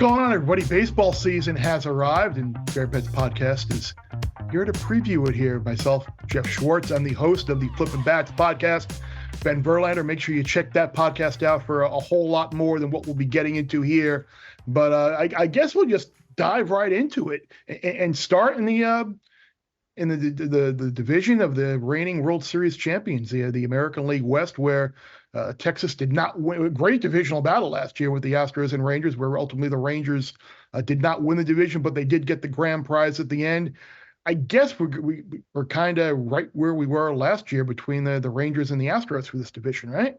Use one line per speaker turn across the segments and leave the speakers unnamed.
going on, everybody? Baseball season has arrived, and Bear Pets Podcast is here to preview it here. Myself, Geoff Schwartz. I'm the host of the Flippin podcast. Ben Verlander. Make sure you check that podcast out for a whole lot more than what we'll be getting into here. But I guess we'll just dive right into it and start in the division of the reigning World Series champions, the American League West, where Texas did not win a great divisional battle last year with the Astros and Rangers, where ultimately the Rangers did not win the division, but they did get the grand prize at the end. I guess we're kind of right where we were last year between the Rangers and the Astros for this division, right?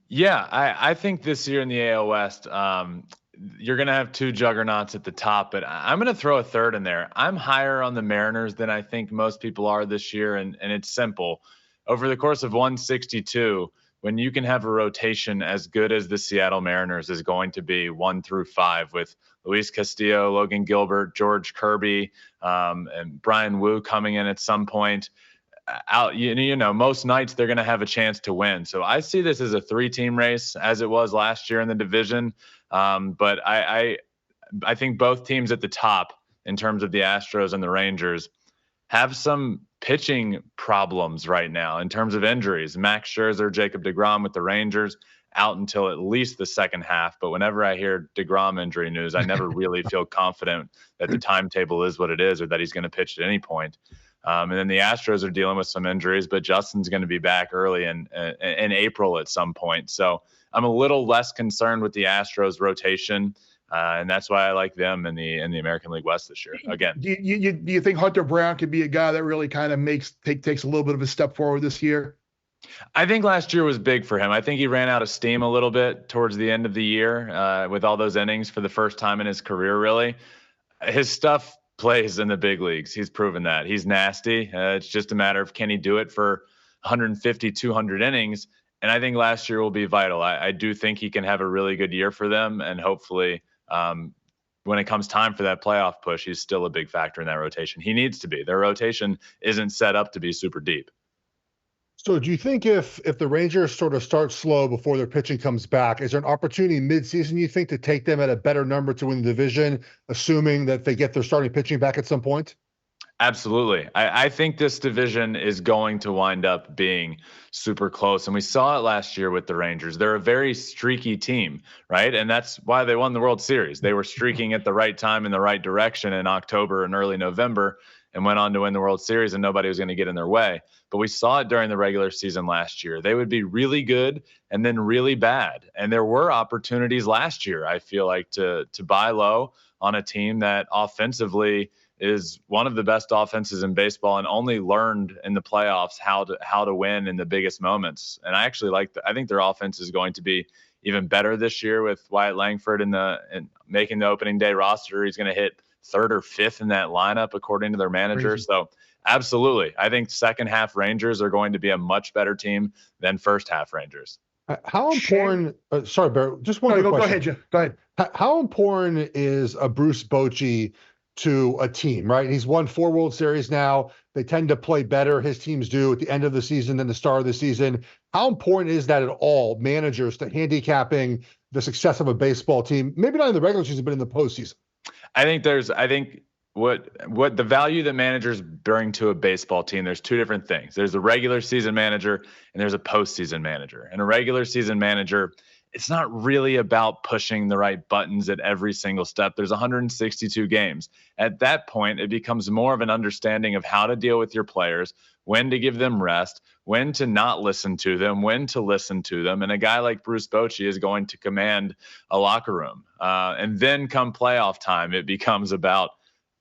Yeah, I think this year in the AL West, you're going to have two juggernauts at the top, but I'm going to throw a third in there. I'm higher on the Mariners than I think most people are this year, and it's simple. Over the course of 162, when you can have a rotation as good as the Seattle Mariners is going to be 1 through 5 with Luis Castillo, Logan Gilbert, George Kirby, and Brian Wu coming in at some point, most nights they're going to have a chance to win. So I see this as a 3-team race as it was last year in the division. But I think both teams at the top in terms of the Astros and the Rangers have some pitching problems right now in terms of injuries. Max Scherzer, Jacob deGrom with the Rangers out until at least the second half. But whenever I hear deGrom injury news, I never really feel confident that the timetable is what it is or that he's going to pitch at any point. And then the Astros are dealing with some injuries, but Justin's going to be back early in April at some point. So I'm a little less concerned with the Astros rotation, and that's why I like them in the American League West this year. Again,
do you think Hunter Brown could be a guy that really kind of takes a little bit of a step forward this year?
I think last year was big for him. I think he ran out of steam a little bit towards the end of the year with all those innings for the first time in his career. Really, his stuff plays in the big leagues. He's proven that. He's nasty. It's just a matter of can he do it for 150, 200 innings. And I think last year will be vital. I do think he can have a really good year for them. And hopefully when it comes time for that playoff push, he's still a big factor in that rotation. He needs to be. Their rotation isn't set up to be super deep.
So do you think if the Rangers sort of start slow before their pitching comes back, is there an opportunity midseason, you think, to take them at a better number to win the division, assuming that they get their starting pitching back at some point?
Absolutely. I think this division is going to wind up being super close. And we saw it last year with the Rangers. They're a very streaky team, right? And that's why they won the World Series. They were streaking at the right time in the right direction in October and early November and went on to win the World Series, and nobody was going to get in their way. But we saw it during the regular season last year. They would be really good and then really bad. And there were opportunities last year, I feel like, to buy low on a team that offensively is one of the best offenses in baseball and only learned in the playoffs how to win in the biggest moments. And I actually I think their offense is going to be even better this year with Wyatt Langford in making the opening day roster. He's going to hit 3rd or 5th in that lineup, according to their manager. Crazy. So absolutely. I think second half Rangers are going to be a much better team than first half Rangers.
How important, sorry, Bear, just one quick question.
Go ahead, Jeff. Go ahead.
How important is a Bruce Bochy to a team, right? He's won 4 World Series now. They tend to play better, his teams do, at the end of the season than the start of the season. How important is that at all, managers, to handicapping the success of a baseball team, maybe not in the regular season, but in the postseason?
I think what the value that managers bring to a baseball team, there's 2 different things. There's a regular season manager and there's a postseason manager. And a regular season manager, it's not really about pushing the right buttons at every single step. There's 162 games. At that point, it becomes more of an understanding of how to deal with your players, when to give them rest, when to not listen to them, when to listen to them. And a guy like Bruce Bochy is going to command a locker room. And then come playoff time, it becomes about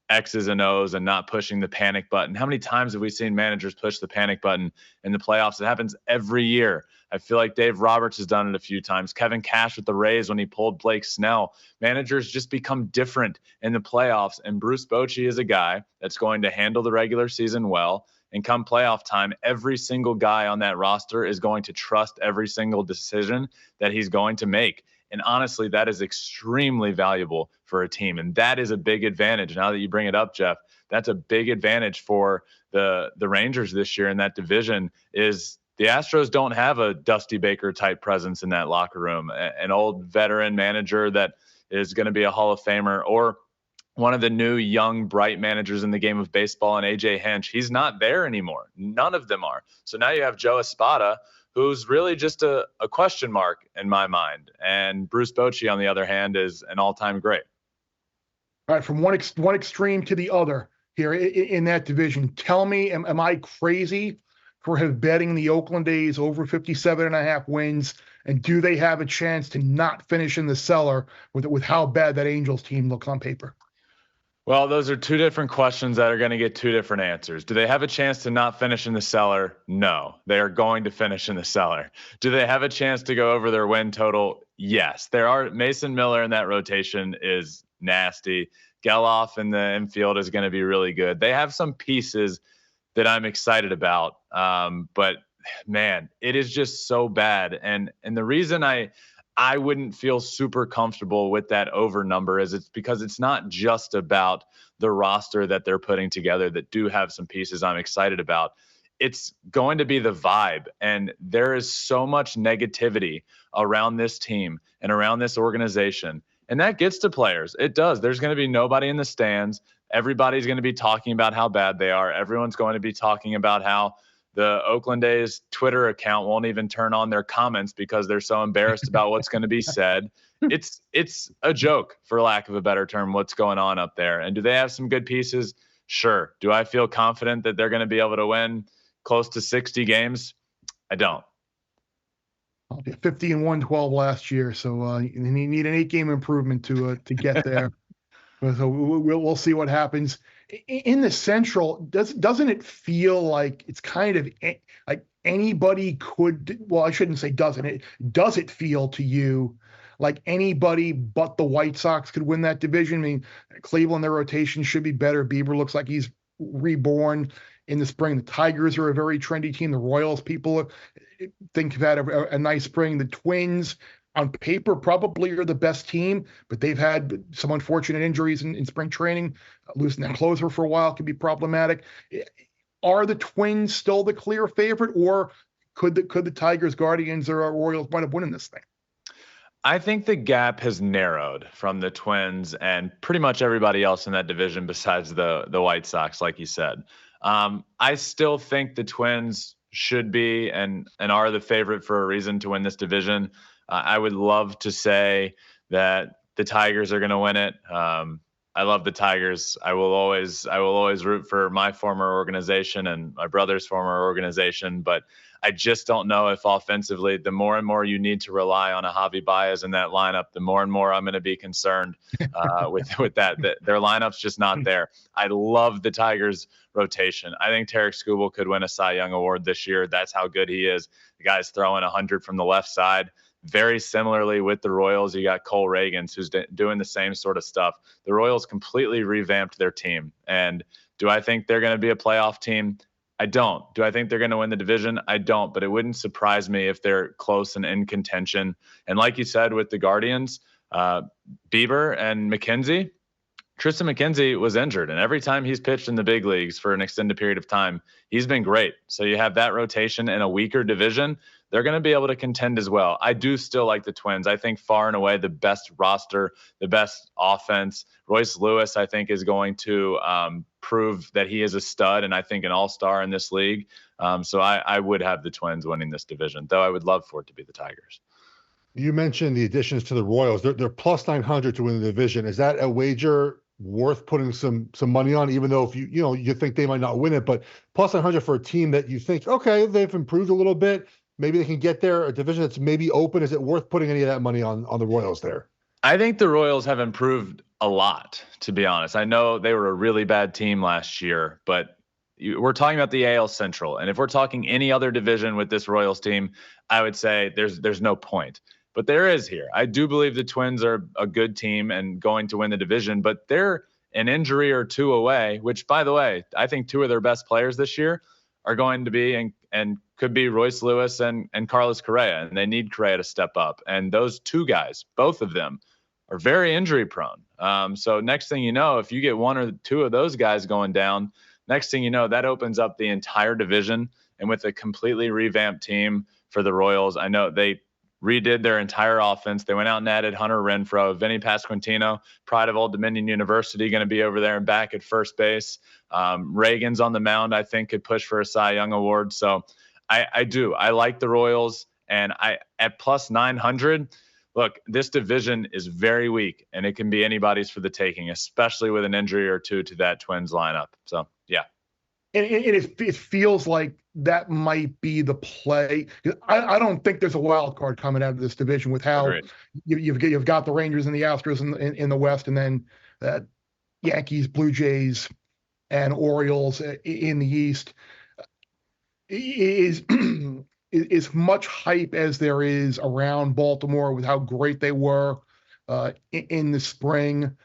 X's and O's and not pushing the panic button. How many times have we seen managers push the panic button in the playoffs? It happens every year. I feel like Dave Roberts has done it a few times. Kevin Cash with the Rays when he pulled Blake Snell. Managers just become different in the playoffs, and Bruce Bochy is a guy that's going to handle the regular season well. And come playoff time, every single guy on that roster is going to trust every single decision that he's going to make. And honestly, that is extremely valuable for a team. And that is a big advantage. Now that you bring it up, Jeff, that's a big advantage for the Rangers this year in that division is the Astros don't have a Dusty Baker type presence in that locker room, an old veteran manager that is going to be a Hall of Famer, or one of the new young bright managers in the game of baseball, and AJ Hinch. He's not there anymore. None of them are. So now you have Joe Espada, who's really just a question mark in my mind. And Bruce Bochy, on the other hand, is an all-time great.
All right, from one extreme to the other here in that division. Tell me, am I crazy for betting the Oakland A's over 57.5 wins? And do they have a chance to not finish in the cellar with how bad that Angels team looks on paper?
Well, those are two different questions that are going to get two different answers. Do they have a chance to not finish in the cellar? No, they are going to finish in the cellar. Do they have a chance to go over their win total? Yes. Mason Miller in that rotation is nasty. Geloff in the infield is going to be really good. They have some pieces that I'm excited about. But man, it is just so bad. And the reason I wouldn't feel super comfortable with that over number is it's because it's not just about the roster that they're putting together that do have some pieces I'm excited about. It's going to be the vibe. And there is so much negativity around this team and around this organization. And that gets to players. It does. There's going to be nobody in the stands. Everybody's going to be talking about how bad they are. Everyone's going to be talking about how the Oakland A's Twitter account won't even turn on their comments because they're so embarrassed about what's going to be said. It's a joke, for lack of a better term, what's going on up there. And do they have some good pieces? Sure. Do I feel confident that they're going to be able to win close to 60 games? I don't.
50 and 112 last year, so you need an 8-game improvement to get there. So we'll see what happens in the Central. Doesn't it feel like it's kind of like anybody could? Well, I shouldn't say doesn't it. Does it feel to you like anybody but the White Sox could win that division? I mean, Cleveland, their rotation should be better. Bieber looks like he's reborn in the spring. The Tigers are a very trendy team. The Royals, people think have had a nice spring. The Twins, on paper, probably are the best team, but they've had some unfortunate injuries in spring training. Losing that closer for a while can be problematic. Are the Twins still the clear favorite, or could the Tigers, Guardians, or Royals wind up winning this thing?
I think the gap has narrowed from the Twins and pretty much everybody else in that division besides the White Sox, like you said. I still think the Twins should be and are the favorite for a reason to win this division. I would love to say that the Tigers are going to win it. I love the Tigers. I will always root for my former organization and my brother's former organization, but I just don't know if offensively, the more and more you need to rely on a Javi Baez in that lineup, the more and more I'm going to be concerned with that. Their lineup's just not there. I love the Tigers rotation. I think Tarek Skubal could win a Cy Young Award this year. That's how good he is. The guy's throwing 100 from the left side. Very similarly with the Royals, you got Cole Reagans, who's doing the same sort of stuff. The Royals completely revamped their team. And do I think they're going to be a playoff team? I don't. Do I think they're going to win the division? I don't, but it wouldn't surprise me if they're close and in contention. And like you said, with the Guardians, Bieber and McKenzie, Tristan McKenzie was injured, and every time he's pitched in the big leagues for an extended period of time, he's been great. So you have that rotation in a weaker division. They're going to be able to contend as well. I do still like the Twins. I think far and away the best roster, the best offense. Royce Lewis, I think, is going to prove that he is a stud and I think an all-star in this league. So I would have the Twins winning this division, though I would love for it to be the Tigers.
You mentioned the additions to the Royals. They're plus 900 to win the division. Is that a wager worth putting some money on, even though if you think they might not win it, but plus 900 for a team that you think, okay, they've improved a little bit, maybe they can get there, a division that's maybe open? Is it worth putting any of that money on the Royals there?
I think the Royals have improved a lot, to be honest. I know they were a really bad team last year, but we're talking about the AL Central. And if we're talking any other division with this Royals team, I would say there's no point. But there is here. I do believe the Twins are a good team and going to win the division, but they're an injury or two away, which, by the way, I think two of their best players this year are going to be and could be Royce Lewis and Carlos Correa, and they need Correa to step up. And those two guys, both of them, are very injury prone. So next thing you know, if you get one or two of those guys going down, next thing you know, that opens up the entire division. And with a completely revamped team for the Royals, I know they redid their entire offense. They went out and added Hunter Renfroe, Vinny Pasquantino, pride of Old Dominion University, going to be over there and back at first base. Reagan's on the mound, I think, could push for a Cy Young award. So I do. I like the Royals, and at plus 900. Look, this division is very weak, and it can be anybody's for the taking, especially with an injury or two to that Twins lineup. So, yeah.
And it feels like that might be the play. I don't think there's a wild card coming out of this division with how you've got the Rangers and the Astros in the West, and then Yankees, Blue Jays, and Orioles in the East. Is much hype as there is around Baltimore with how great they were in the spring.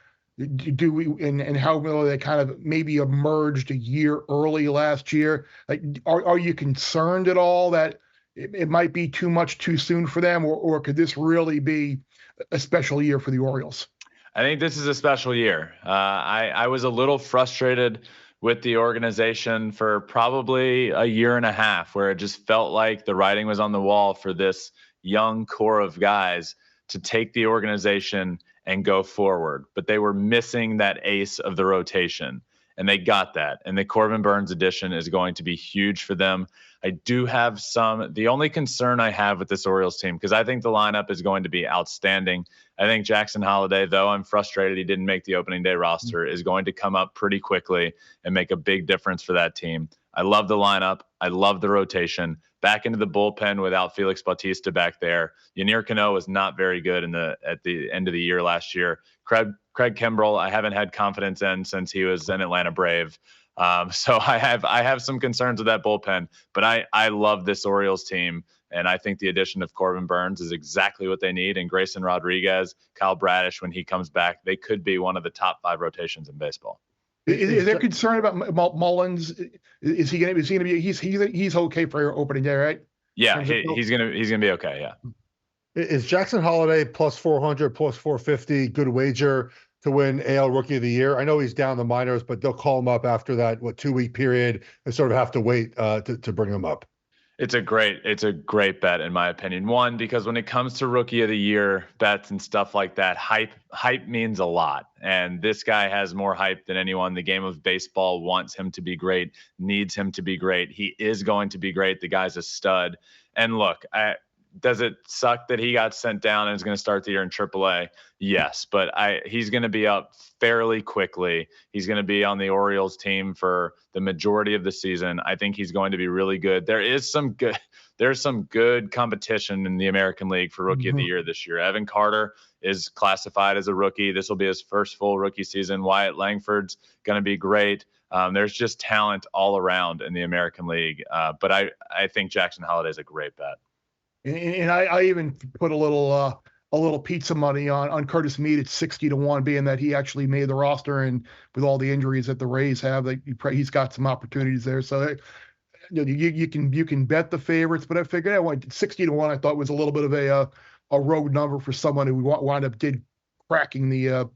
Do we and how they kind of maybe emerged a year early last year? Like, are you concerned at all that it might be too much too soon for them, or could this really be a special year for the Orioles?
I think this is a special year. I was a little frustrated with the organization for probably a year and a half, where it just felt like the writing was on the wall for this young core of guys to take the organization and go forward. But they were missing that ace of the rotation, and they got that. And the Corbin Burnes addition is going to be huge for them. I do have the only concern I have with this Orioles team, because I think the lineup is going to be outstanding. I think Jackson Holiday, though I'm frustrated he didn't make the opening day roster, is going to come up pretty quickly and make a big difference for that team. I love the lineup. I love the rotation. Back into the bullpen without Felix Bautista back there. Yanier Cano was not very good at the end of the year last year. Craig Kimbrell, I haven't had confidence in since he was an Atlanta Brave. So I have some concerns with that bullpen, but I love this Orioles team. And I think the addition of Corbin Burnes is exactly what they need. And Grayson Rodriguez, Kyle Bradish, when he comes back, they could be one of the top 5 rotations in baseball.
Is there concern about Mullins? Is he going to be? He's okay for your opening day, right?
Yeah, he's gonna be okay. Yeah.
Is Jackson Holiday plus 400, plus 450 good wager to win AL Rookie of the Year? I know he's down the minors, but they'll call him up after that 2-week period and sort of have to wait to bring him up.
It's a great bet, in my opinion. One, because when it comes to Rookie of the Year bets and stuff like that, hype means a lot. And this guy has more hype than anyone. The game of baseball wants him to be great, needs him to be great. He is going to be great. The guy's a stud. And look, does it suck that he got sent down and is going to start the year in AAA? Yes, but he's going to be up fairly quickly. He's going to be on the Orioles team for the majority of the season. I think he's going to be really good. There's some good competition in the American League for Rookie of the Year this year. Evan Carter is classified as a rookie. This will be his first full rookie season. Wyatt Langford's going to be great. There's just talent all around in the American League. But I think Jackson Holiday is a great bet.
And I even put a little pizza money on Curtis Mead at 60-1, being that he actually made the roster, and with all the injuries that the Rays have, he's got some opportunities there. So you can bet the favorites, but I figured 60-1 I thought was a little bit of a rogue number for someone who wound up cracking the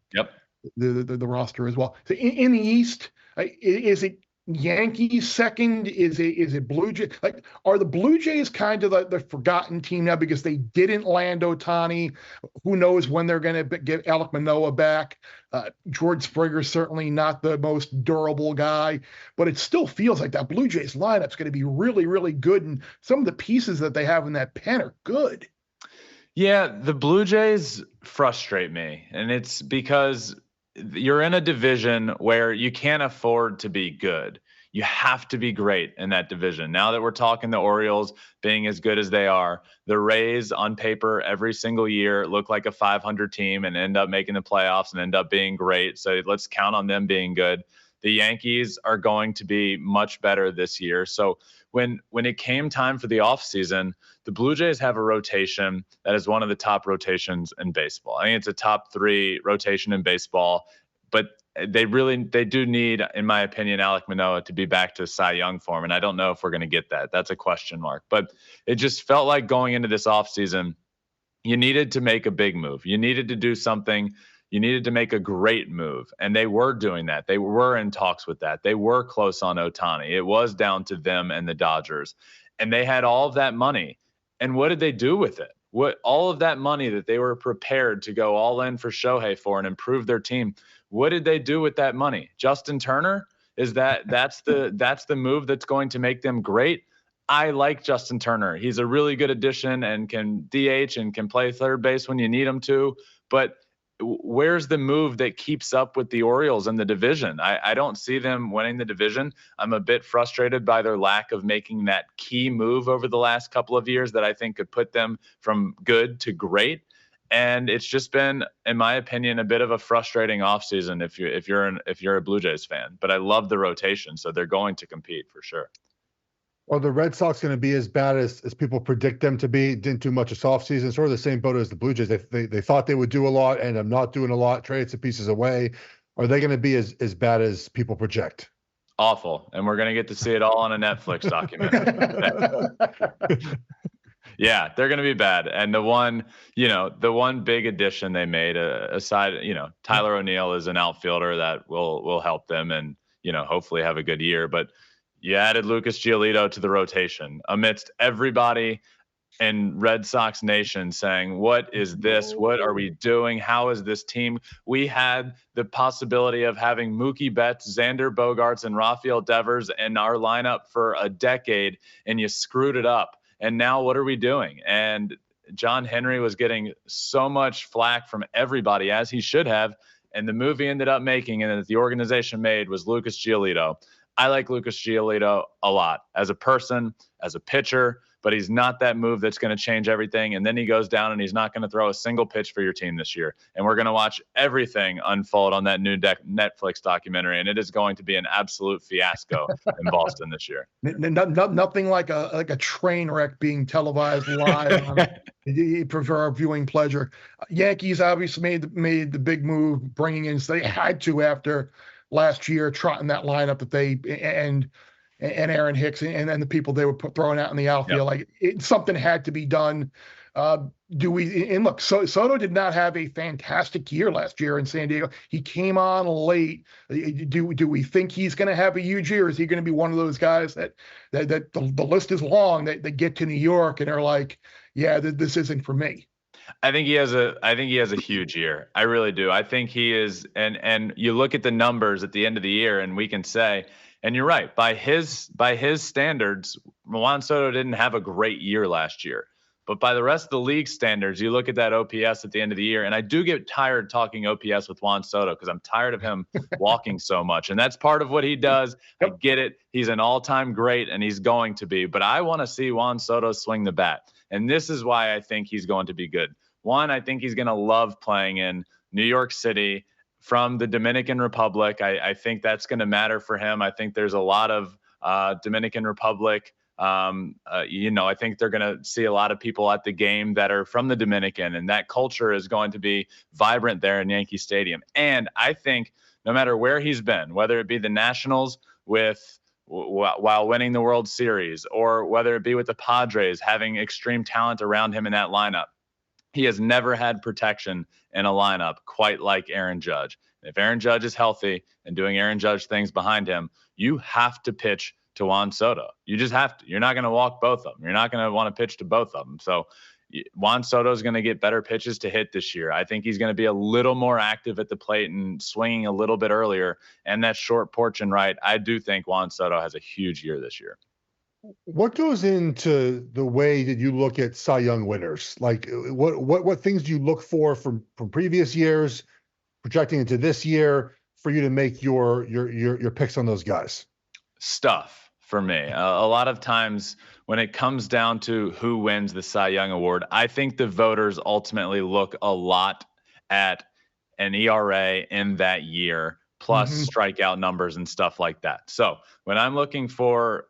roster as well. So in the East, is it Yankees second? Is it Blue Jays? Like, are the Blue Jays kind of the forgotten team now because they didn't land Ohtani? Who knows when they're going to get Alek Manoah back? George Springer's certainly not the most durable guy, but it still feels like that Blue Jays lineup's going to be really, really good, and some of the pieces that they have in that pen are good.
Yeah, the Blue Jays frustrate me, and it's because you're in a division where you can't afford to be good. You have to be great in that division. Now that we're talking the Orioles being as good as they are, the Rays on paper every single year look like a 500 team and end up making the playoffs and end up being great. So let's count on them being good. The Yankees are going to be much better this year. So when it came time for the offseason, the Blue Jays have a rotation that is one of the top rotations in baseball. I think it's a top 3 rotation in baseball, but they do need, in my opinion, Alek Manoah to be back to Cy Young form. And I don't know if we're going to get that. That's a question mark. But it just felt like going into this offseason, you needed to make a big move. You needed to do something. You needed to make a great move. And they were doing that. They were in talks with that. They were close on Ohtani. It was down to them and the Dodgers. And they had all of that money. And what did they do with it? what all of that money that they were prepared to go all in for Shohei for and improve their team, what did they do with that money? Justin Turner? That's the move that's going to make them great? I like Justin Turner. He's a really good addition and can DH and can play third base when you need him to. But where's the move that keeps up with the Orioles in the division? I don't see them winning the division. I'm a bit frustrated by their lack of making that key move over the last couple of years that I think could put them from good to great. And it's just been, in my opinion, a bit of a frustrating offseason if you're a Blue Jays fan. But I love the rotation, so they're going to compete for sure.
Are the Red Sox going to be as bad as people predict them to be? Didn't do much this offseason. Sort of the same boat as the Blue Jays. They thought they would do a lot, and I'm not doing a lot. Traded some pieces away. Are they going to be as bad as people project?
Awful. And we're going to get to see it all on a Netflix documentary. Yeah, they're going to be bad. And the one big addition they made, aside, Tyler O'Neill is an outfielder that will help them and, hopefully have a good year. But you added Lucas Giolito to the rotation amidst everybody in Red Sox Nation saying, what is this? What are we doing? How is this team? We had the possibility of having Mookie Betts, Xander Bogaerts, and Rafael Devers in our lineup for a decade, and you screwed it up. And now what are we doing? And John Henry was getting so much flack from everybody, as he should have. And the move he ended up making and that the organization made was Lucas Giolito. I like Lucas Giolito a lot as a person, as a pitcher, but he's not that move that's going to change everything. And then he goes down and he's not going to throw a single pitch for your team this year. And we're going to watch everything unfold on that new Netflix documentary. And it is going to be an absolute fiasco in Boston this year.
Nothing like a train wreck being televised live. You prefer our viewing pleasure. Yankees obviously made the big move, bringing in, so they had to after last year, trotting that lineup that they and Aaron Hicks and then the people they were throwing out in the outfield. Yep. Something had to be done. Look, Soto did not have a fantastic year last year in San Diego. He came on late. Do we think he's going to have a huge year? Or is he going to be one of those guys that the list is long that get to New York and are like, yeah, this isn't for me?
I think he has a huge year. I really do. I think he is, and you look at the numbers at the end of the year, and we can say, and you're right, by his standards, Juan Soto didn't have a great year last year. But by the rest of the league standards, you look at that OPS at the end of the year, and I do get tired talking OPS with Juan Soto because I'm tired of him walking so much. And that's part of what he does. I get it. He's an all-time great, and he's going to be. But I want to see Juan Soto swing the bat. And this is why I think he's going to be good. One, I think he's going to love playing in New York City from the Dominican Republic. I think that's going to matter for him. I think there's a lot of Dominican Republic. I think they're going to see a lot of people at the game that are from the Dominican, and that culture is going to be vibrant there in Yankee Stadium. And I think no matter where he's been, whether it be the Nationals while winning the World Series, or whether it be with the Padres having extreme talent around him in that lineup, he has never had protection in a lineup quite like Aaron Judge. If Aaron Judge is healthy and doing Aaron Judge things behind him, you have to pitch to Juan Soto. You just have to. You're not going to walk both of them. You're not going to want to pitch to both of them. So Juan Soto is going to get better pitches to hit this year. I think he's going to be a little more active at the plate and swinging a little bit earlier. And that short porch and right, I do think Juan Soto has a huge year this year.
What goes into the way that you look at Cy Young winners? Like what things do you look for from previous years, projecting into this year, for you to make your picks on those guys?
Stuff for me. A lot of times when it comes down to who wins the Cy Young Award, I think the voters ultimately look a lot at an ERA in that year, plus strikeout numbers and stuff like that. So when I'm looking for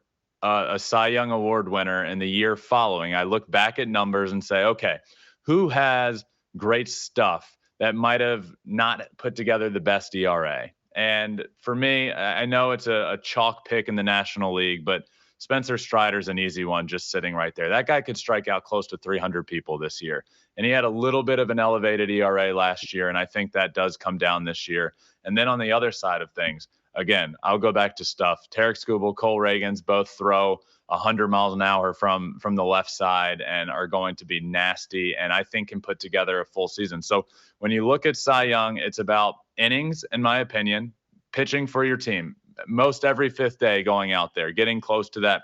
a Cy Young Award winner in the year following, I look back at numbers and say, okay, who has great stuff that might have not put together the best ERA? And for me, I know it's a chalk pick in the National League, but Spencer Strider's an easy one just sitting right there. That guy could strike out close to 300 people this year. And he had a little bit of an elevated ERA last year, and I think that does come down this year. And then on the other side of things, again, I'll go back to stuff. Tarek Skubal, Cole Reagans both throw 100 miles an hour from the left side and are going to be nasty, and I think can put together a full season. So when you look at Cy Young, it's about innings, in my opinion, pitching for your team. Most every fifth day going out there, getting close to that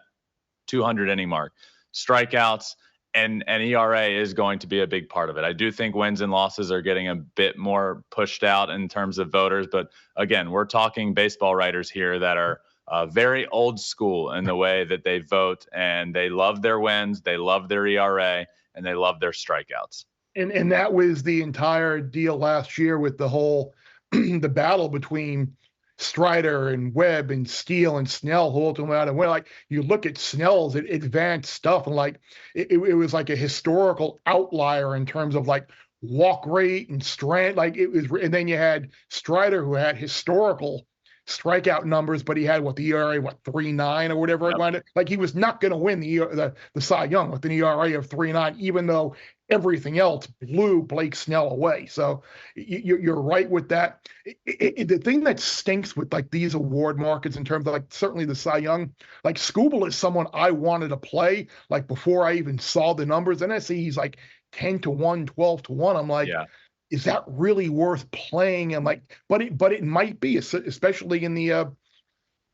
200 inning mark. Strikeouts and ERA is going to be a big part of it. I do think wins and losses are getting a bit more pushed out in terms of voters, but again, we're talking baseball writers here that are very old school in the way that they vote, and they love their wins, they love their ERA, and they love their strikeouts.
And that was the entire deal last year with the whole the battle between Strider and Webb and Steele and Snell, who ultimately went out and went. Like, you look at Snell's advanced stuff, and like it was like a historical outlier in terms of like walk rate and strength. Like it was, and then you had Strider, who had historical strikeout numbers, but he had the ERA 3.9 or whatever. Yep. Like, he was not going to win the Cy Young with an ERA of 3.9, even though everything else blew Blake Snell away. So you're right with that. The thing that stinks with like these award markets in terms of like certainly the Cy Young, like Skubal is someone I wanted to play like before I even saw the numbers, and I see he's like 10-1, 12-1. I'm like, yeah. Is that really worth playing? And like, but it might be, especially in the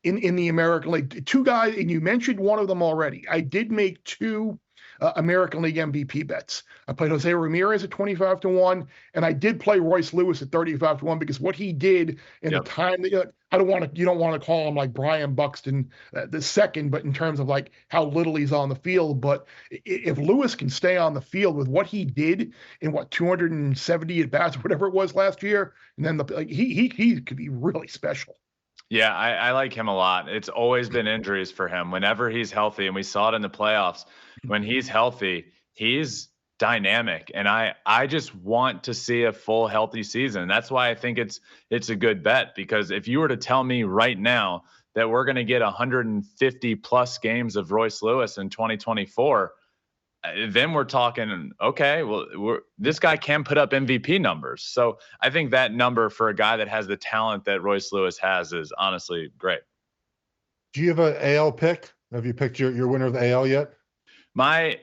American League. Two guys, and you mentioned one of them already. I did make two American League MVP bets. I played Jose Ramirez at 25-1, and I did play Royce Lewis at 35-1 because what he did in the time that you don't want to call him like Brian Buxton the second, but in terms of like how little he's on the field. But if Lewis can stay on the field with what he did in 270 at bats or whatever it was last year, and then he could be really special.
Yeah, I like him a lot. It's always been injuries for him. Whenever he's healthy, and we saw it in the playoffs, when he's healthy, he's dynamic. And I just want to see a full healthy season. That's why I think it's a good bet, because if you were to tell me right now that we're going to get 150 plus games of Royce Lewis in 2024, then we're talking, okay, well, this guy can put up MVP numbers. So I think that number for a guy that has the talent that Royce Lewis has is honestly great.
Do you have an AL pick? Have you picked your winner of the AL yet?
My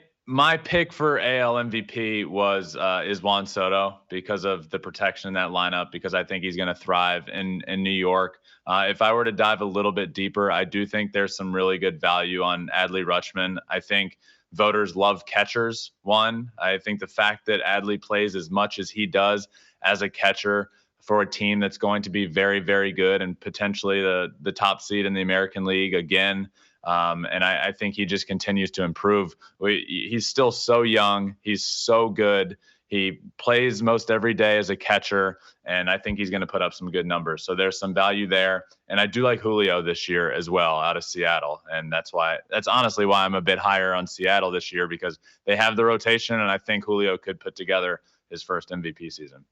pick for AL MVP is Juan Soto, because of the protection in that lineup, because I think he's going to thrive in New York. If I were to dive a little bit deeper, I do think there's some really good value on Adley Rutschman. I think voters love catchers. I think the fact that Adley plays as much as he does as a catcher for a team that's going to be very, very good and potentially the top seed in the American League again. And I think he just continues to improve. He's still so young. He's so good. He plays most every day as a catcher, and I think he's going to put up some good numbers. So there's some value there. And I do like Julio this year as well out of Seattle. And that's honestly why I'm a bit higher on Seattle this year, because they have the rotation, and I think Julio could put together his first MVP season.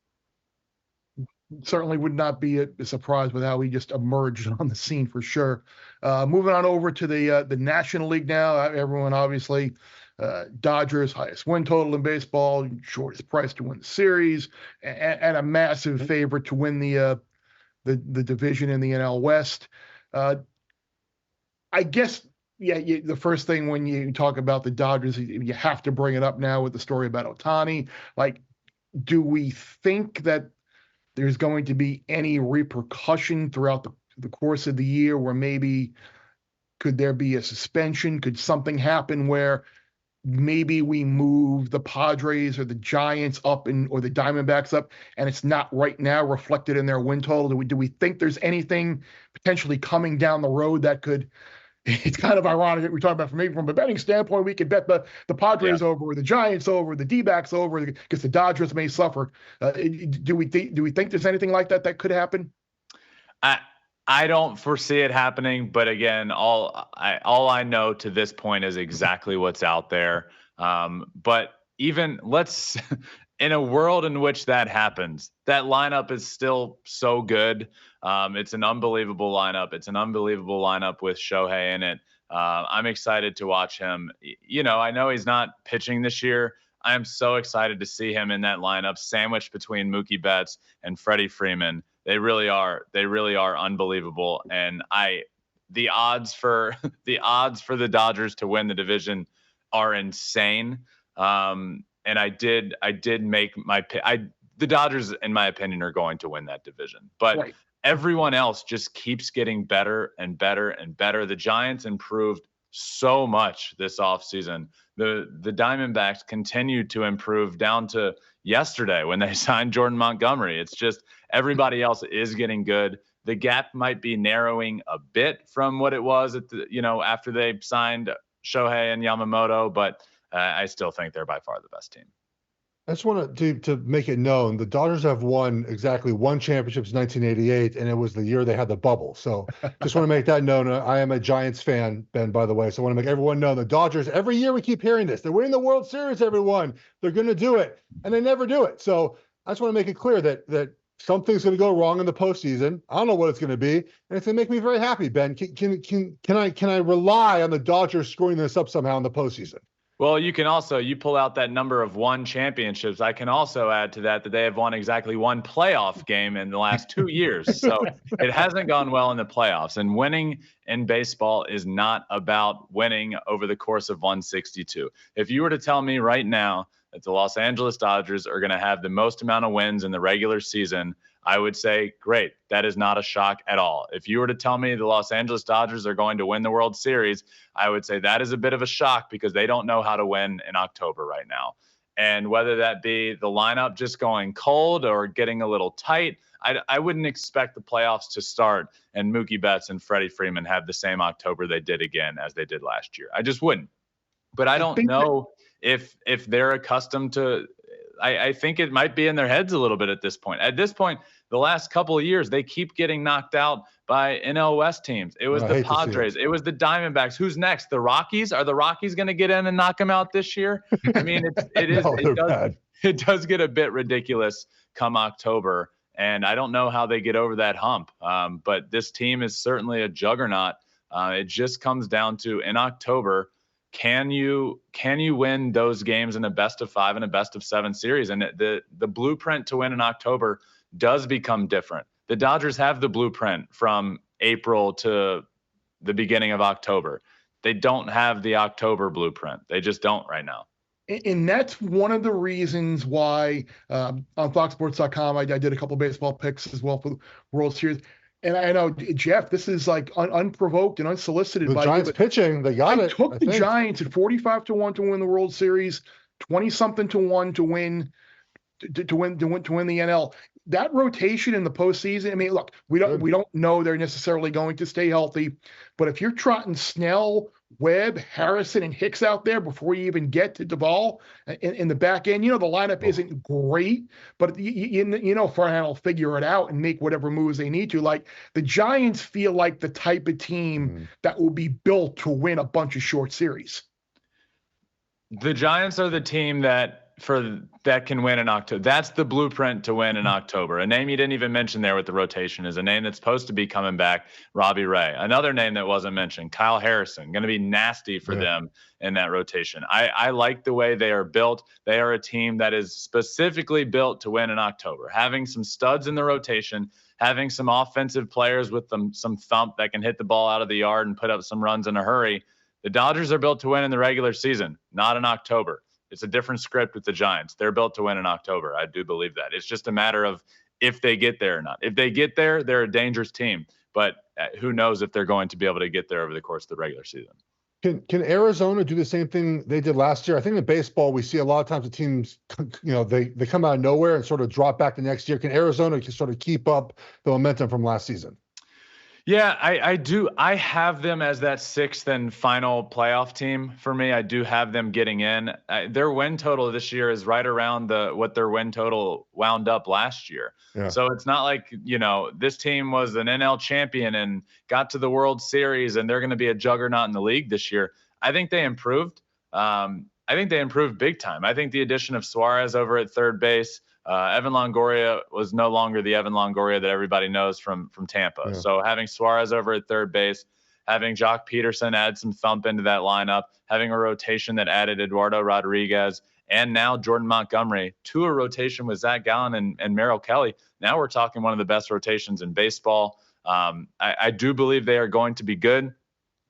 Certainly would not be a surprise with how he just emerged on the scene for sure. Moving on over to the National League now. Everyone obviously, Dodgers, highest win total in baseball, shortest price to win the series, and a massive favorite to win the division in the NL West. I guess, the first thing when you talk about the Dodgers, you have to bring it up now with the story about Ohtani. Like, do we think that there's going to be any repercussion throughout the course of the year where maybe could there be a suspension? Could something happen where maybe we move the Padres or the Giants up or the Diamondbacks up, and it's not right now reflected in their win total? Do we think there's anything potentially coming down the road that could? It's kind of ironic that we're talking about from a betting standpoint. We could bet the Padres over, or the Giants over, the D-backs over, because the Dodgers may suffer. Do we think there's anything like that could happen?
I don't foresee it happening, but again, all I know to this point is exactly what's out there. But even in a world in which that happens, that lineup is still so good. It's an unbelievable lineup. It's an unbelievable lineup with Shohei in it. I'm excited to watch him. I know he's not pitching this year. I'm so excited to see him in that lineup, sandwiched between Mookie Betts and Freddie Freeman. They really are. They really are unbelievable. And the odds for the Dodgers to win the division are insane. And I did make my pick. The Dodgers, in my opinion, are going to win that division. But
Right.
everyone else just keeps getting better and better and better. The Giants improved so much this offseason. The Diamondbacks continued to improve down to yesterday when they signed Jordan Montgomery. It's just everybody else is getting good. The gap might be narrowing a bit from what it was at after they signed Shohei and Yamamoto, but I still think they're by far the best team.
I just want to make it known the Dodgers have won exactly one championship since 1988, and it was the year they had the bubble. So just want to make that known. I am a Giants fan, Ben, by the way. So I want to make everyone know the Dodgers, every year we keep hearing this. They're winning the World Series, everyone. They're going to do it, and they never do it. So I just want to make it clear that something's going to go wrong in the postseason. I don't know what it's going to be, and it's going to make me very happy, Ben. Can I rely on the Dodgers screwing this up somehow in the postseason?
Well, you pull out that number of 1 championships. I can also add to that they have won exactly 1 playoff game in the last 2 years. So it hasn't gone well in the playoffs. And winning in baseball is not about winning over the course of 162. If you were to tell me right now that the Los Angeles Dodgers are going to have the most amount of wins in the regular season, I would say, great. That is not a shock at all. If you were to tell me the Los Angeles Dodgers are going to win the World Series, I would say that is a bit of a shock because they don't know how to win in October right now. And whether that be the lineup just going cold or getting a little tight, I wouldn't expect the playoffs to start and Mookie Betts and Freddie Freeman have the same October they did again as they did last year. I just wouldn't. But I don't know if they're accustomed to – I think it might be in their heads a little bit at this point. At this point, the last couple of years, they keep getting knocked out by NL West teams. It was the Padres. It was the Diamondbacks. Who's next? The Rockies? Are the Rockies going to get in and knock them out this year? I mean, it does get a bit ridiculous come October, and I don't know how they get over that hump. But this team is certainly a juggernaut. It just comes down to, in October, can you win those games in a best of 5 and a best of 7 series? And the blueprint to win in October does become different. The Dodgers have the blueprint from April to the beginning of October. They don't have the October blueprint. They just don't right now.
And that's one of the reasons why on FoxSports.com, I did a couple of baseball picks as well for the World Series. And I know, Jeff, this is like unprovoked and unsolicited.
The Giants pitching, they got it.
I took the Giants at 45-1 to win the World Series, 20-something to 1 to win the NL. That rotation in the postseason. I mean, look, we don't know they're necessarily going to stay healthy, but if you're trotting Snell, Webb, Harrison, and Hicks out there before you even get to Duvall in the back end, the lineup isn't great, but Farhan will figure it out and make whatever moves they need to. Like, the Giants feel like the type of team that will be built to win a bunch of short series.
The Giants are the team that can win in October. That's the blueprint to win in October. A name you didn't even mention there with the rotation is a name that's supposed to be coming back, Robbie Ray. Another name that wasn't mentioned, Kyle Harrison, going to be nasty for them in that rotation. I like the way they are built. They are a team that is specifically built to win in October, having some studs in the rotation, having some offensive players with some thump that can hit the ball out of the yard and put up some runs in a hurry. The Dodgers are built to win in the regular season, not in October. It's a different script with the Giants. They're built to win in October. I do believe that. It's just a matter of if they get there or not. If they get there, they're a dangerous team. But who knows if they're going to be able to get there over the course of the regular season.
Can Arizona do the same thing they did last year? I think in baseball, we see a lot of times the teams, they come out of nowhere and sort of drop back the next year. Can Arizona sort of keep up the momentum from last season?
Yeah, I do. I have them as that 6th and final playoff team for me. I do have them getting in. Their win total this year is right around what their win total wound up last year. Yeah. So it's not like, this team was an NL champion and got to the World Series and they're going to be a juggernaut in the league this year. I think they improved. I think they improved big time. I think the addition of Suarez over at third base, Evan Longoria was no longer the Evan Longoria that everybody knows from Tampa. Yeah. So having Suarez over at third base, having Jock Peterson add some thump into that lineup, having a rotation that added Eduardo Rodriguez and now Jordan Montgomery to a rotation with Zach Gallen and Merrill Kelly. Now we're talking one of the best rotations in baseball. I do believe they are going to be good.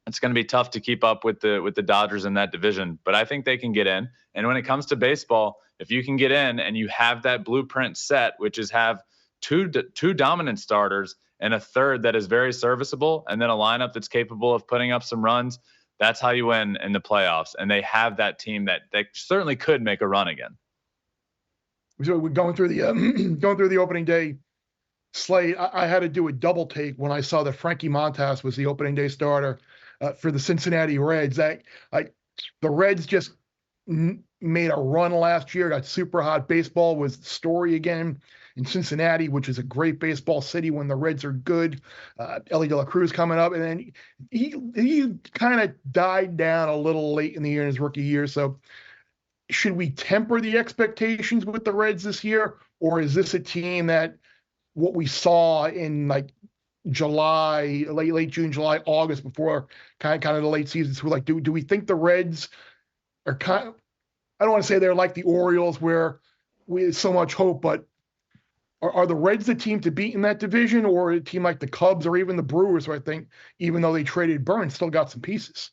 It's going to be tough to keep up with the Dodgers in that division, but I think they can get in. And when it comes to baseball, if you can get in and you have that blueprint set, which is have two dominant starters and a third that is very serviceable, and then a lineup that's capable of putting up some runs, that's how you win in the playoffs. And they have that team that certainly could make a run again.
So we're going through the opening day slate. I had to do a double take when I saw that Frankie Montas was the opening day starter for the Cincinnati Reds. The Reds just made a run last year, got super hot. Baseball was the story again in Cincinnati, which is a great baseball city when the Reds are good. Ellie De La Cruz coming up, and then he kind of died down a little late in the year in his rookie year. So should we temper the expectations with the Reds this year, or is this a team that what we saw in like July, late June, July, August, before kind of the late season? So like, do we think the Reds are kind of, I don't want to say they're like the Orioles where we have so much hope, but are the Reds the team to beat in that division, or a team like the Cubs or even the Brewers, who I think, even though they traded Burns, still got some pieces?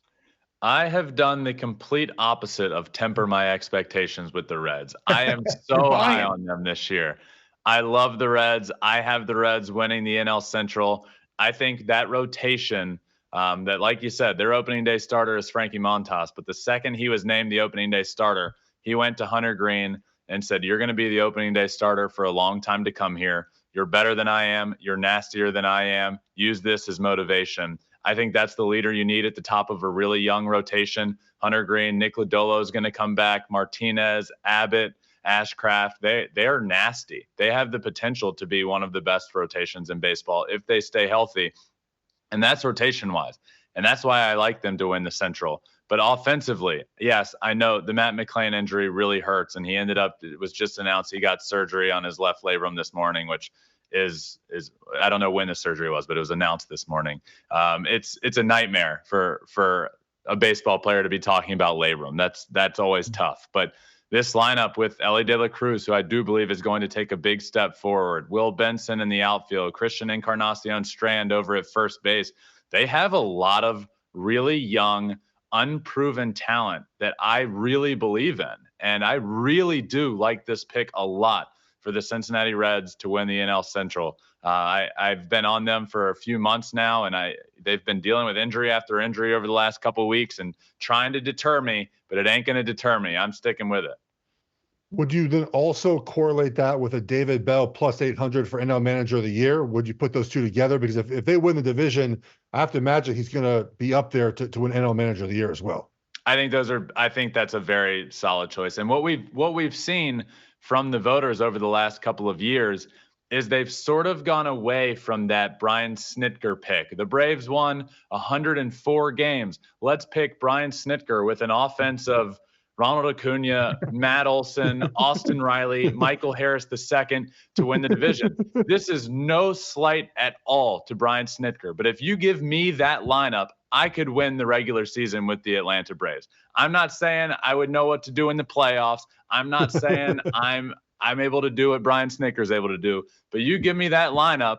I have done the complete opposite of temper my expectations with the Reds. I am so high on them this year. I love the Reds. I have the Reds winning the NL Central. I think that rotation, that, like you said, their opening day starter is Frankie Montas, but the second he was named the opening day starter, he went to Hunter Green and said, "You're going to be the opening day starter for a long time to come here. You're better than I am. You're nastier than I am. Use this as motivation." I think that's the leader you need at the top of a really young rotation. Hunter Green, Nick Lodolo is going to come back, Martinez, Abbott, Ashcraft. They are nasty. They have the potential to be one of the best rotations in baseball if they stay healthy. And that's rotation-wise. And that's why I like them to win the Central. But offensively, yes, I know the Matt McClain injury really hurts. And it was just announced he got surgery on his left labrum this morning, which is I don't know when the surgery was, but it was announced this morning. It's a nightmare for a baseball player to be talking about labrum. That's always tough. But this lineup with Ellie De La Cruz, who I do believe is going to take a big step forward, Will Benson in the outfield, Christian Encarnacion Strand over at first base, they have a lot of really young, unproven talent that I really believe in. And I really do like this pick a lot for the Cincinnati Reds to win the NL Central. I've been on them for a few months now, and they've been dealing with injury after injury over the last couple of weeks and trying to deter me, but it ain't going to deter me. I'm sticking with it.
Would you then also correlate that with a David Bell plus 800 for NL Manager of the Year? Would you put those two together? Because if they win the division, I have to imagine he's going to be up there to win NL Manager of the Year as well.
I think that's a very solid choice. And what we've seen from the voters over the last couple of years is they've sort of gone away from that Brian Snitker pick. The Braves won 104 games. Let's pick Brian Snitker with an offense of Ronald Acuna, Matt Olson, Austin Riley, Michael Harris II to win the division. This is no slight at all to Brian Snitker. But if you give me that lineup, I could win the regular season with the Atlanta Braves. I'm not saying I would know what to do in the playoffs. I'm not saying I'm able to do what Brian Snitker's able to do. But you give me that lineup,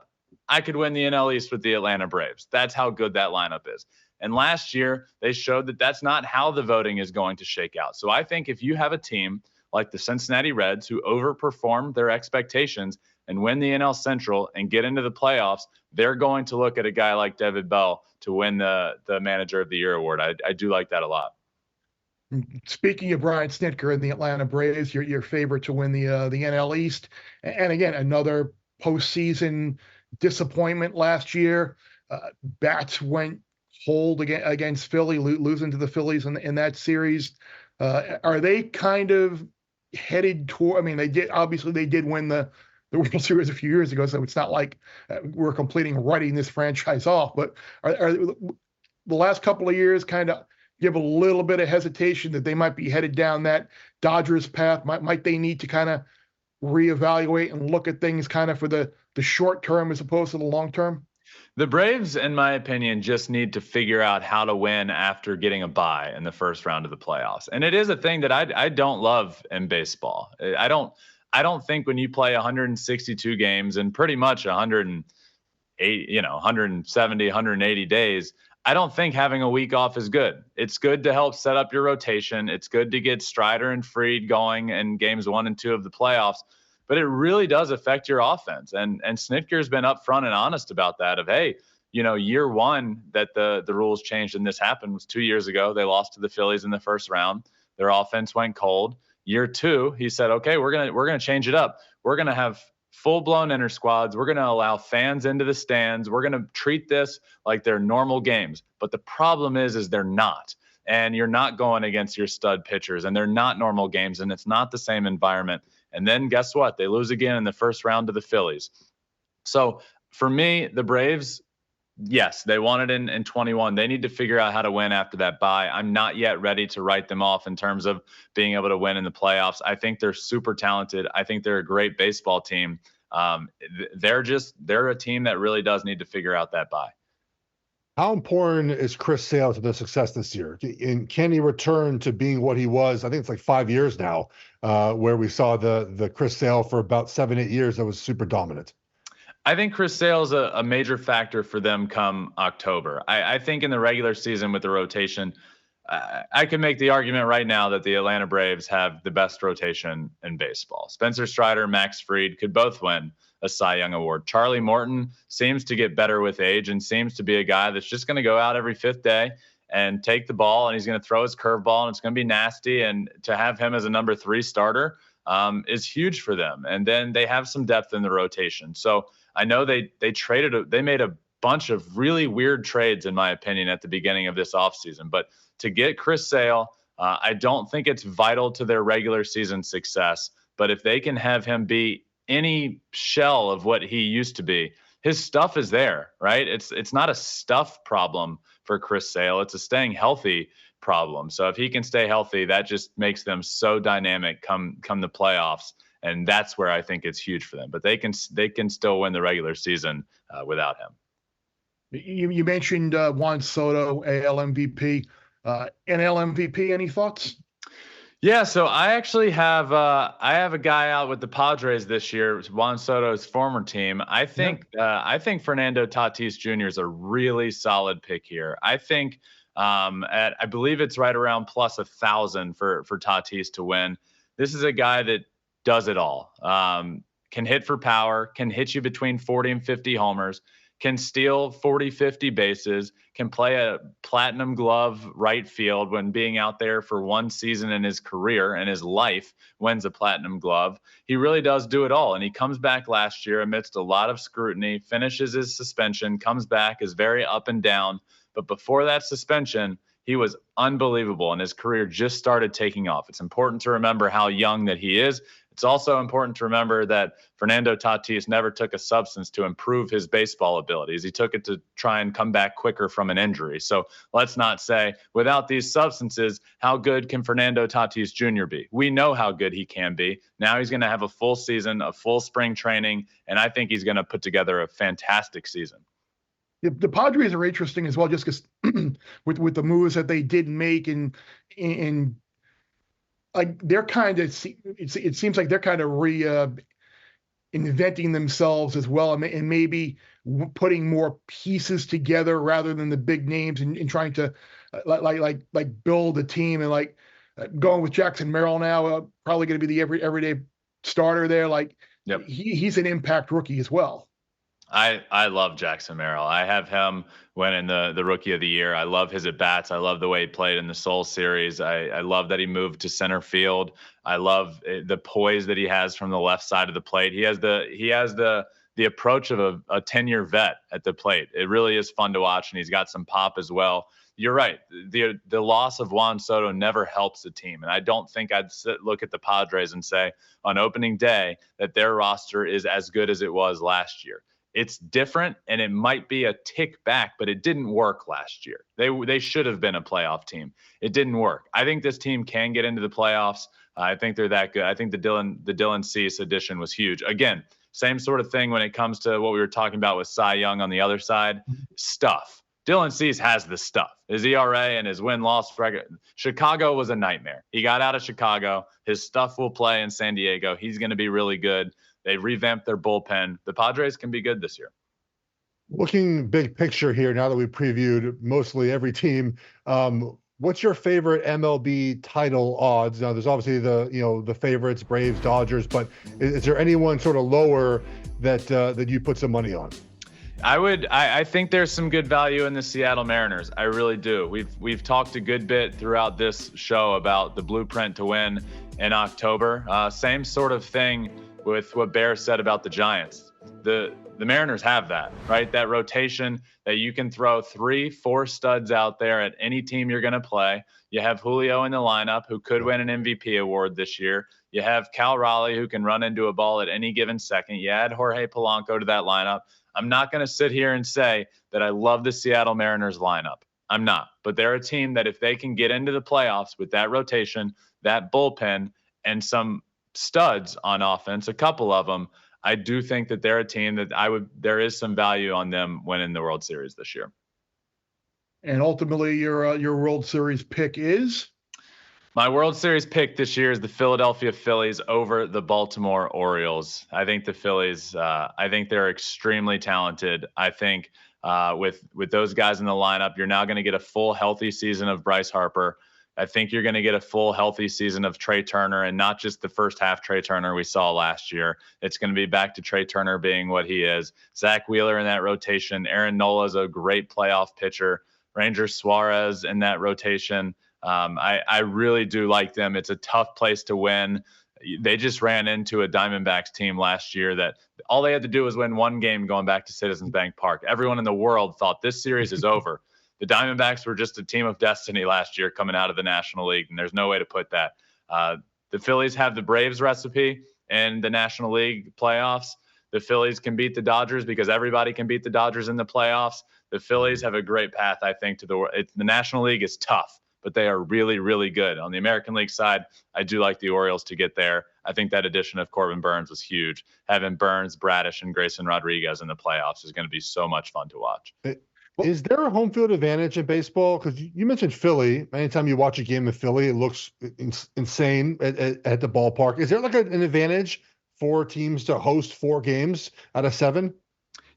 I could win the NL East with the Atlanta Braves. That's how good that lineup is. And last year, they showed that that's not how the voting is going to shake out. So I think if you have a team like the Cincinnati Reds who overperform their expectations and win the NL Central and get into the playoffs, they're going to look at a guy like David Bell to win the Manager of the Year award. I do like that a lot.
Speaking of Brian Snitker and the Atlanta Braves, your favorite to win the NL East, and again another postseason disappointment last year. Bats went cold against Philly, losing to the Phillies in that series. Are they kind of headed toward? I mean, they did win the World Series a few years ago, so it's not like we're writing this franchise off. But are the last couple of years kind of give a little bit of hesitation that they might be headed down that Dodgers path? Might they need to kind of reevaluate and look at things kind of for the short term as opposed to the long term?
The Braves, in my opinion, just need to figure out how to win after getting a bye in the first round of the playoffs. And it is a thing that I don't love in baseball. I don't think when you play 162 games and pretty much 108, 170, 180 days, I don't think having a week off is good. It's good to help set up your rotation. It's good to get Strider and Fried going in games 1 and 2 of the playoffs. But it really does affect your offense. And Snitker's been upfront and honest about that of, hey, year one that the rules changed and this happened was 2 years ago. They lost to the Phillies in the first round. Their offense went cold. Year two, he said, okay, we're gonna change it up. We're gonna have full-blown inter squads. We're gonna allow fans into the stands. We're gonna treat this like they're normal games. But the problem is they're not. And you're not going against your stud pitchers, and they're not normal games, and it's not the same environment. And then guess what? They lose again in the first round to the Phillies. So for me, the Braves, yes, they won it in 21. They need to figure out how to win after that bye. I'm not yet ready to write them off in terms of being able to win in the playoffs. I think they're super talented. I think they're a great baseball team. They're a team that really does need to figure out that bye.
How important is Chris Sale to the success this year? And can he return to being what he was? I think it's like 5 years now, where we saw the Chris Sale for about 7-8 years that was super dominant.
I think Chris Sale is a major factor for them come October. I think in the regular season with the rotation, I can make the argument right now that the Atlanta Braves have the best rotation in baseball. Spencer Strider, Max Fried could both win a Cy Young Award. Charlie Morton seems to get better with age and seems to be a guy that's just going to go out every fifth day and take the ball, and he's going to throw his curveball, and it's going to be nasty. And to have him as a number 3 starter is huge for them. And then they have some depth in the rotation. So I know they made a bunch of really weird trades, in my opinion, at the beginning of this offseason. But to get Chris Sale, I don't think it's vital to their regular season success. But if they can have him be any shell of what he used to be, his stuff is there, right? It's not a stuff problem for Chris Sale. It's a staying healthy problem. So if he can stay healthy, that just makes them so dynamic come the playoffs. And that's where I think it's huge for them. But they can still win the regular season without him.
You mentioned Juan Soto, AL MVP, NL MVP. Any thoughts?
Yeah, so I actually have a guy out with the Padres this year, Juan Soto's former team. I think Fernando Tatis Jr. is a really solid pick here. I think I believe it's right around plus 1,000 for Tatis to win. This is a guy that does it all. Can hit for power, can hit you between 40 and 50 homers, can steal 40, 50 bases, can play a platinum glove right field when being out there for one season in his career and his life wins a platinum glove. He really does do it all. And he comes back last year amidst a lot of scrutiny, finishes his suspension, comes back, is very up and down. But before that suspension, he was unbelievable, and his career just started taking off. It's important to remember how young that he is. It's also important to remember that Fernando Tatis never took a substance to improve his baseball abilities. He took it to try and come back quicker from an injury. So let's not say without these substances, how good can Fernando Tatis Jr. be? We know how good he can be. Now he's going to have a full season, a full spring training, and I think he's going to put together a fantastic season.
The Padres are interesting as well, just because with the moves that they did make and like they're kind of, it seems like they're kind of inventing themselves as well, and maybe putting more pieces together rather than the big names and trying to like build a team, and like going with Jackson Merrill now, probably going to be the everyday starter there. Like, yep. He's an impact rookie as well.
I love Jackson Merrill. I have him winning the Rookie of the Year. I love his at-bats. I love the way he played in the Soul Series. I love that he moved to center field. I love the poise that he has from the left side of the plate. He has the approach of a 10-year vet at the plate. It really is fun to watch, and he's got some pop as well. You're right. The loss of Juan Soto never helps the team. And I don't think I'd look at the Padres and say on opening day that their roster is as good as it was last year. It's different, and it might be a tick back, but it didn't work last year. They should have been a playoff team. It didn't work. I think this team can get into the playoffs. I think they're that good. I think the Dylan Cease addition was huge. Again, Same sort of thing when it comes to what we were talking about with Cy Young on the other side. Stuff. Dylan Cease has the stuff. His ERA and his win-loss record. Chicago was a nightmare. He got out of Chicago. His stuff will play in San Diego. He's going to be really good. They revamped their bullpen. The Padres can be good this year.
Looking big picture here, now that we previewed mostly every team, what's your favorite MLB title odds? Now, there's obviously the favorites, Braves, Dodgers, but is there anyone sort of lower that you put some money on?
I think there's some good value in the Seattle Mariners. I really do. We've talked a good bit throughout this show about the blueprint to win in October. Same sort of thing with what Bear said about the Giants. The Mariners have that, right? That rotation that you can throw 3-4 studs out there at any team you're going to play. You have Julio in the lineup, who could win an MVP award this year. You have Cal Raleigh, who can run into a ball at any given second. You add Jorge Polanco to that lineup. I'm not going to sit here and say that I love the Seattle Mariners lineup. I'm not. But they're a team that if they can get into the playoffs with that rotation, that bullpen, and some studs on offense, a couple of them, I do think that they're a team that there is some value on them winning the World Series this year.
And ultimately, your World Series pick is?
My World Series pick this year is the Philadelphia Phillies over the Baltimore Orioles. I think the Phillies, I think they're extremely talented. I think with those guys in the lineup, you're now going to get a full healthy season of Bryce Harper. I think you're going to get a full healthy season of Trey Turner, and not just the first half Trey Turner we saw last year. It's going to be back to Trey Turner being what he is. Zach Wheeler in that rotation. Aaron Nola is a great playoff pitcher. Ranger Suarez in that rotation. I really do like them. It's a tough place to win. They just ran into a Diamondbacks team last year that all they had to do was win one game going back to Citizens Bank Park. Everyone in the world thought this series is over. The Diamondbacks were just a team of destiny last year coming out of the National League, and there's no way to put that. The Phillies have the Braves recipe in the National League playoffs. The Phillies can beat the Dodgers because everybody can beat the Dodgers in the playoffs. The Phillies have a great path, I think, to the National League is tough, but they are really, really good. On the American League side, I do like the Orioles to get there. I think that addition of Corbin Burns was huge. Having Burns, Bradish, and Grayson Rodriguez in the playoffs is going to be so much fun to watch.
Is there a home field advantage in baseball? Because you mentioned Philly. Anytime you watch a game of Philly, it looks insane at the ballpark. Is there like an advantage for teams to host 4 games out of 7?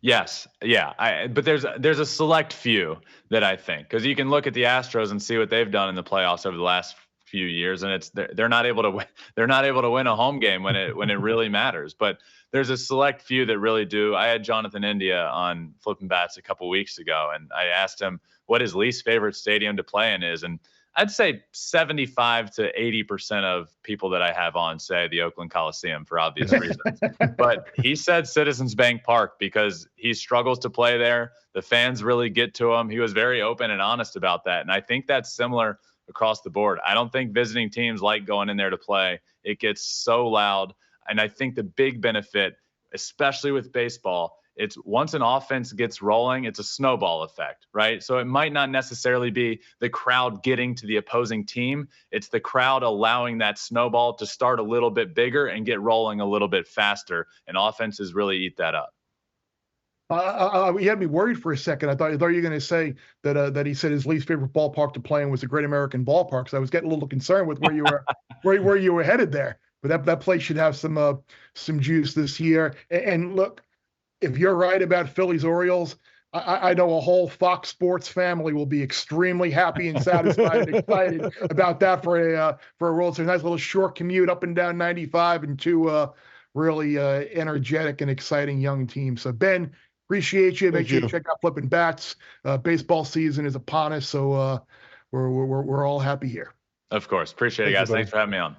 Yes. Yeah. But there's a select few that I think, because you can look at the Astros and see what they've done in the playoffs over the last few years, and they're not able to win. They're not able to win a home game when it really matters. But there's a select few that really do. I had Jonathan India on Flippin' Bats a couple weeks ago, and I asked him what his least favorite stadium to play in is, and I'd say 75 to 80% of people that I have on say the Oakland Coliseum for obvious reasons. But he said Citizens Bank Park because he struggles to play there. The fans really get to him. He was very open and honest about that. And I think that's similar across the board. I don't think visiting teams like going in there to play. It gets so loud. And I think the big benefit, especially with baseball, it's once an offense gets rolling, it's a snowball effect, right? So it might not necessarily be the crowd getting to the opposing team. It's the crowd allowing that snowball to start a little bit bigger and get rolling a little bit faster. And offenses really eat that up.
You had me worried for a second. I thought you were going to say that he said his least favorite ballpark to play in was the Great American Ballpark. So I was getting a little concerned with where you were where you were headed there. But that place should have some juice this year. And look, if you're right about Phillies Orioles, I know a whole Fox Sports family will be extremely happy and satisfied and excited about that for a World Series. Nice little short commute up and down 95 and 2 really energetic and exciting young teams. So Ben, appreciate you. Make sure you check out Flippin' Bats. Baseball season is upon us, so we're all happy here.
Of course, appreciate it, guys. Thanks for having me on.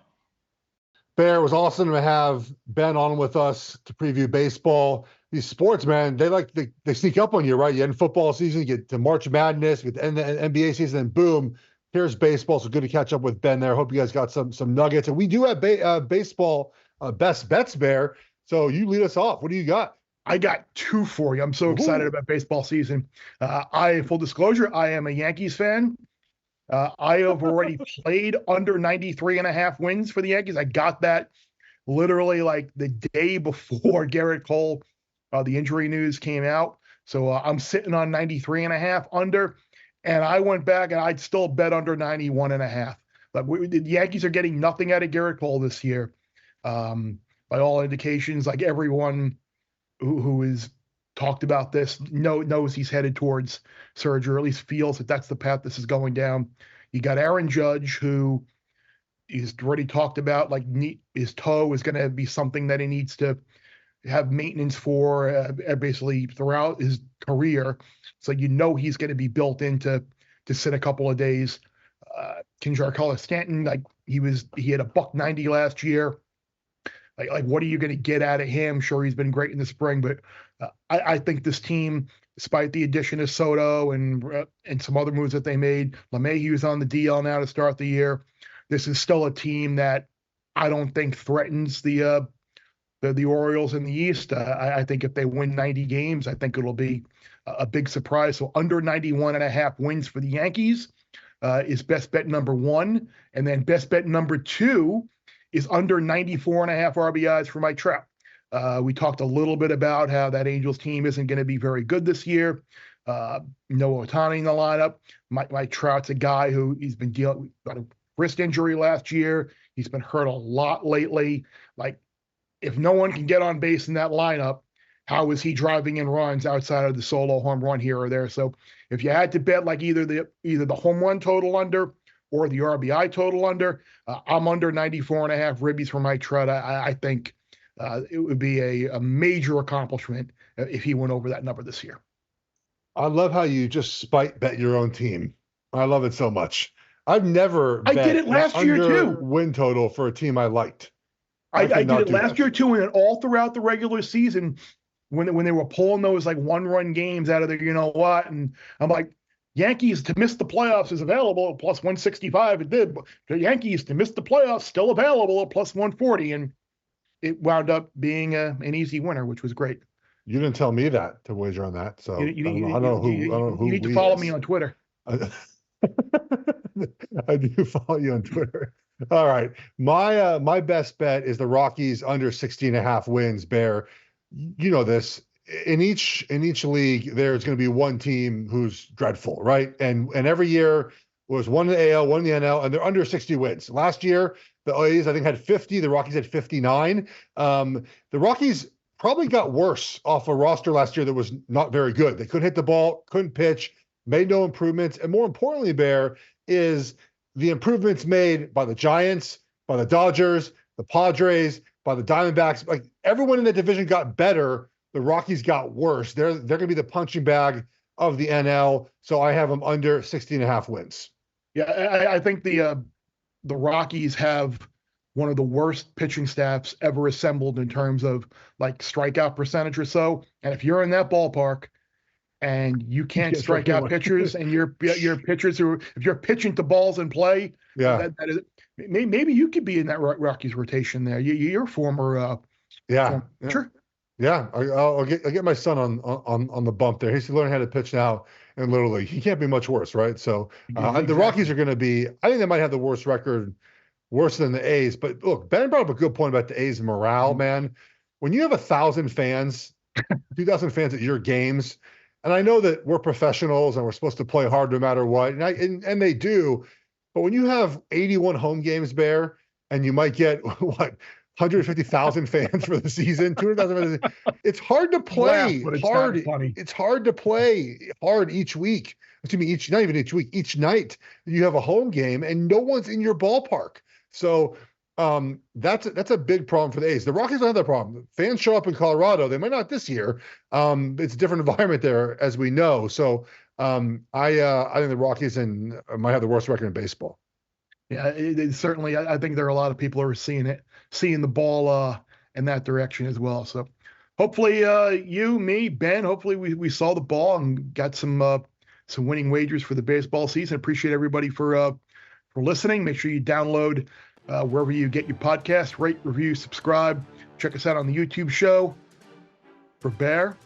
Bear, it was awesome to have Ben on with us to preview baseball. These sports, man, they sneak up on you, right? You end football season, you get to March Madness, you get the NBA season, and boom, here's baseball. So good to catch up with Ben there. Hope you guys got some nuggets. And we do have baseball best bets, Bear. So you lead us off. What do you got?
I got 2 for you. I'm so excited about baseball season. Full disclosure, I am a Yankees fan. I have already played under 93.5 wins for the Yankees. I got that literally like the day before Garrett Cole, the injury news came out. So I'm sitting on 93.5 under, and I went back and I'd still bet under 91.5. But the Yankees are getting nothing out of Garrett Cole this year. By all indications, like everyone who is talked about this knows he's headed towards surgery, or at least feels that that's the path this is going down. You got Aaron Judge, who he's already talked about, like his toe is going to be something that he needs to have maintenance for basically throughout his career. So he's going to be built into to sit a couple of days. Kinjar Stanton, like he had a $190 last year. Like what are you going to get out of him? Sure, he's been great in the spring, but I think this team, despite the addition of Soto and some other moves that they made, LeMahieu's on the DL now to start the year. This is still a team that I don't think threatens the Orioles in the East. I think if they win 90 games, I think it'll be a big surprise. So under 91.5 wins for the Yankees is best bet number 1, and then best bet number 2 is under 94.5 RBIs for Mike Trout. We talked a little bit about how that Angels team isn't going to be very good this year. No Ohtani in the lineup. Mike Trout's a guy who he's been dealing with a wrist injury last year. He's been hurt a lot lately. Like, if no one can get on base in that lineup, how is he driving in runs outside of the solo home run here or there? So if you had to bet like either the home run total under or the RBI total under, I'm under 94.5 ribbies for Mike Trout. I think it would be a major accomplishment if he went over that number this year.
I love how you just spite bet your own team. I love it so much. I've never
I did it last year too.
Win total for a team I liked.
I did it last year too, and all throughout the regular season when they were pulling those like 1-run games out of the what, and I'm like, Yankees to miss the playoffs is available at plus 165. It did. But the Yankees to miss the playoffs still available at plus 140, and it wound up being an easy winner, which was great.
You didn't tell me that to wager on that, so I don't know who.
You need to follow me on Twitter.
I do follow you on Twitter. All right, my best bet is the Rockies under 60.5 wins. Bear, you know this. In each league, there's going to be one team who's dreadful, right? And every year was one in the AL, one in the NL, and they're under 60 wins. Last year, the A's I think had 50. The Rockies had 59. The Rockies probably got worse off a roster last year that was not very good. They couldn't hit the ball, couldn't pitch, made no improvements, and more importantly, Bear, is the improvements made by the Giants, by the Dodgers, the Padres, by the Diamondbacks. Like everyone in the division got better. The Rockies got worse. They're going to be the punching bag of the NL. So I have them under 60.5 wins.
Yeah, I think the Rockies have one of the worst pitching staffs ever assembled in terms of like strikeout percentage or so. And if you're in that ballpark and you can't strike out pitchers, and your pitchers if you're pitching to balls in play, that is, maybe you could be in that Rockies rotation there. You're former pitcher.
Yeah, I'll get my son on the bump there. He's learning how to pitch now in Little League. He can't be much worse, right? So exactly. The Rockies are going to be. I think they might have the worst record, worse than the A's. But look, Ben brought up a good point about the A's morale, man. When you have 1,000 fans, 2,000 fans at your games, and I know that we're professionals and we're supposed to play hard no matter what, and they do. But when you have 81 home games, Bear, and you might get what? 150,000 fans for the season, 200,000 fans. It's hard to play hard. It's hard to play hard each week. Not even each week, each night you have a home game and no one's in your ballpark. So that's a big problem for the A's. The Rockies don't have that problem. Fans show up in Colorado. They might not this year. It's a different environment there, as we know. So I think the Rockies might have the worst record in baseball.
Yeah, it certainly. I think there are a lot of people who are seeing the ball in that direction as well. So hopefully you, me, Ben, hopefully we saw the ball and got some winning wagers for the baseball season. Appreciate everybody for listening. Make sure you download wherever you get your podcast, rate, review, subscribe. Check us out on the YouTube show. For Bear,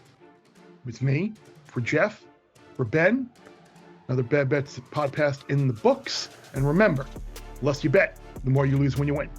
with me. For Geoff, for Ben, another Bad Bets podcast in the books. And remember, the less you bet, the more you lose when you win.